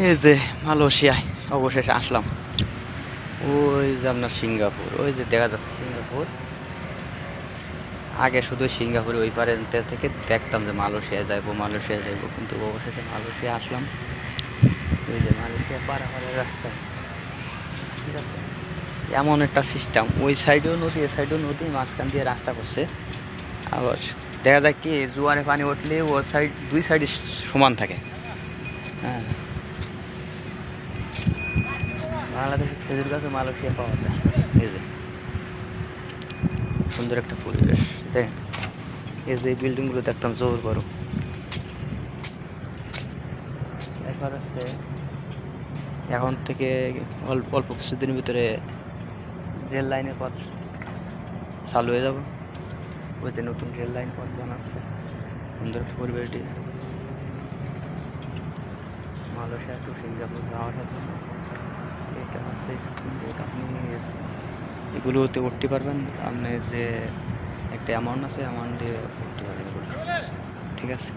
এই যে মালয়েশিয়ায় অবশেষে আসলাম। ওই যে আপনার সিঙ্গাপুর, ওই যে দেখা যাচ্ছে সিঙ্গাপুর। আগে শুধু সিঙ্গাপুরে ওই পারে থেকে দেখতাম যে মালয়েশিয়ায় যাইবো মালয়েশিয়ায় যাইবো, কিন্তু অবশেষে মালয়েশিয়া আসলাম। ওই যে মালয়েশিয়া পারাপারের রাস্তায়, ঠিক আছে, এমন একটা সিস্টেম, ওই সাইডেও নদী এ সাইডেও নদী, মাঝখান দিয়ে রাস্তা করছে। আবার দেখা যায় কি জোয়ারে পানি উঠলে ও সাইড দুই সাইডই সমান থাকে। হ্যাঁ, বাংলাদেশের খেজুর গাছও মালয়েশিয়া পাওয়া যায়। এই যে সুন্দর একটা পরিবেশ দেখেন। এই যে বিল্ডিংগুলো দেখতাম জোর বড়। এখন হচ্ছে, এখন থেকে অল্প অল্প কিছুদিনের ভিতরে রেল লাইনের পথ চালু হয়ে যাব। ওই যে নতুন রেল লাইন পথ বানাচ্ছে, সুন্দর একটা পরিবেশটি। মালয়েশিয়া টু সিঙ্গাপুর যাওয়ার জন্য এটা হচ্ছে স্কিম বোর্ড, আপনি এগুলোতে উঠতে পারবেন। আপনি যে একটা অ্যামাউন্ট আছে, অ্যামাউন্ট দিয়ে উঠতে পারবেন এগুলো, ঠিক আছে।